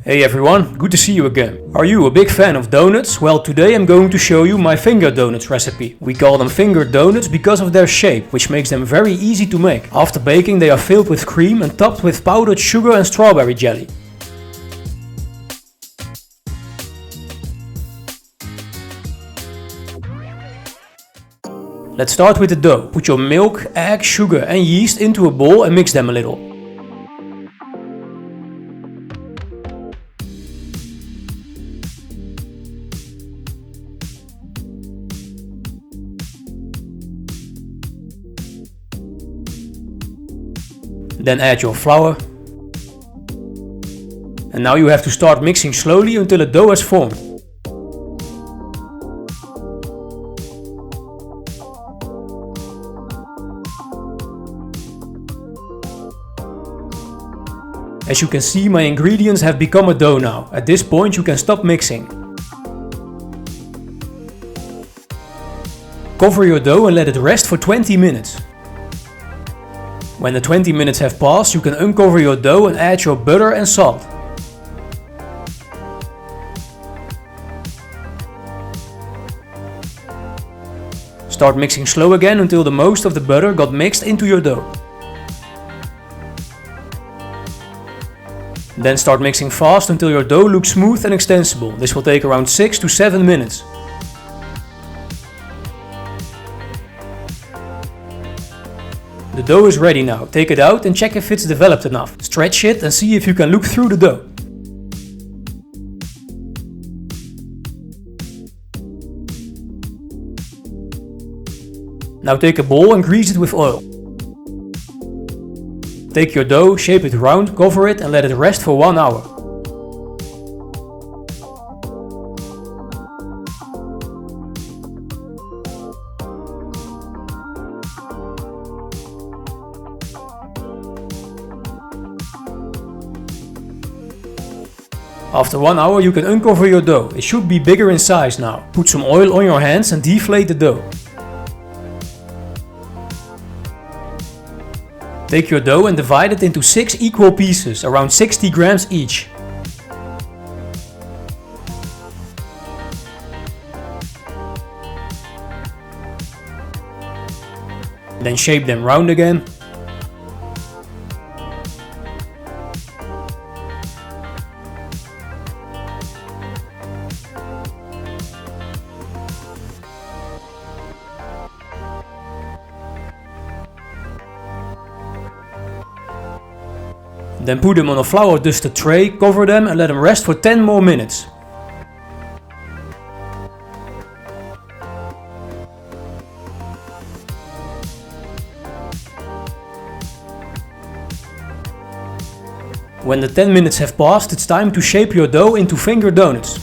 Hey everyone, good to see you again. Are you a big fan of donuts? Well, today I'm going to show you my finger donuts recipe. We call them finger donuts because of their shape, which makes them very easy to make. After baking, they are filled with cream and topped with powdered sugar and strawberry jelly. Let's start with the dough. Put your milk, egg, sugar and yeast into a bowl and mix them a little. Then add your flour. And now you have to start mixing slowly until a dough has formed. As you can see, my ingredients have become a dough now. At this point you can stop mixing. Cover your dough and let it rest for 20 minutes. When the 20 minutes have passed, you can uncover your dough and add your butter and salt. Start mixing slow again until the most of the butter got mixed into your dough. Then start mixing fast until your dough looks smooth and extensible. This will take around 6 to 7 minutes. The dough is ready now. Take it out and check if it's developed enough. Stretch it and see if you can look through the dough. Now take a bowl and grease it with oil. Take your dough, shape it round, cover it and let it rest for 1 hour. After 1 hour you can uncover your dough. It should be bigger in size now. Put some oil on your hands and deflate the dough. Take your dough and divide it into 6 equal pieces, around 60 grams each. Then shape them round again. Then put them on a flour dusted tray, cover them and let them rest for 10 more minutes. When the 10 minutes have passed, it's time to shape your dough into finger donuts.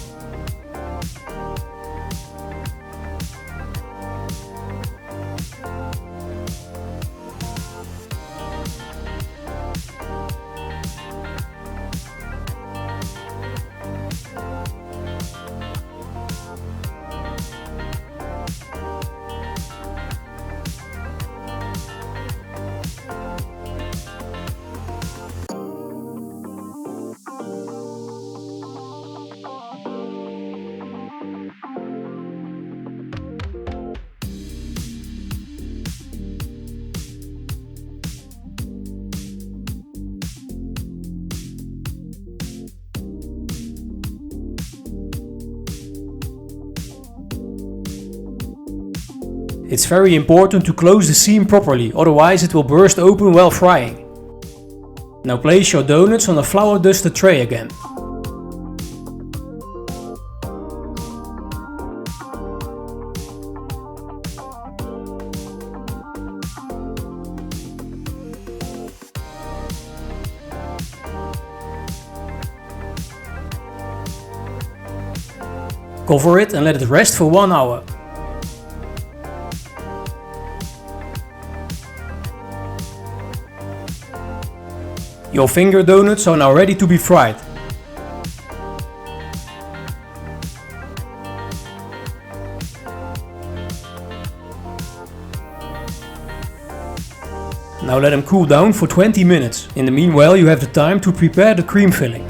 It's very important to close the seam properly, otherwise it will burst open while frying. Now place your donuts on a flour dusted tray again. Cover it and let it rest for 1 hour. Your finger donuts are now ready to be fried. Now let them cool down for 20 minutes. In the meanwhile you have the time to prepare the cream filling.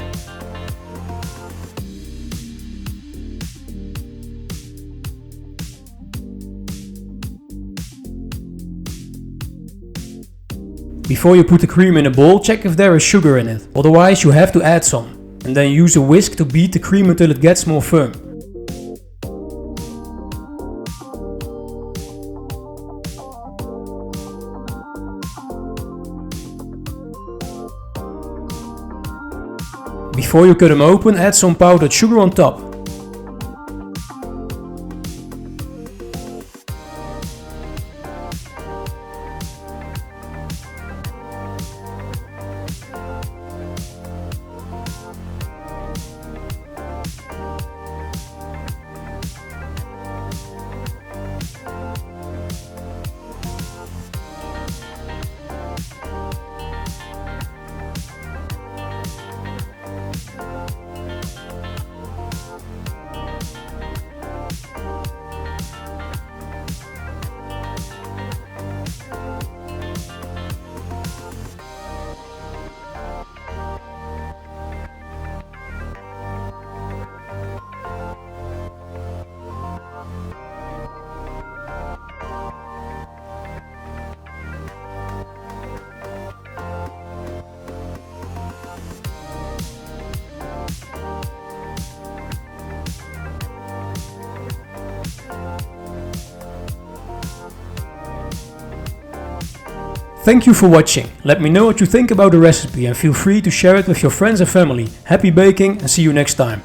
Before you put the cream in a bowl, check if there is sugar in it. Otherwise you have to add some. And then use a whisk to beat the cream until it gets more firm. Before you cut them open, add some powdered sugar on top. Thank you for watching. Let me know what you think about the recipe and feel free to share it with your friends and family. Happy baking and see you next time.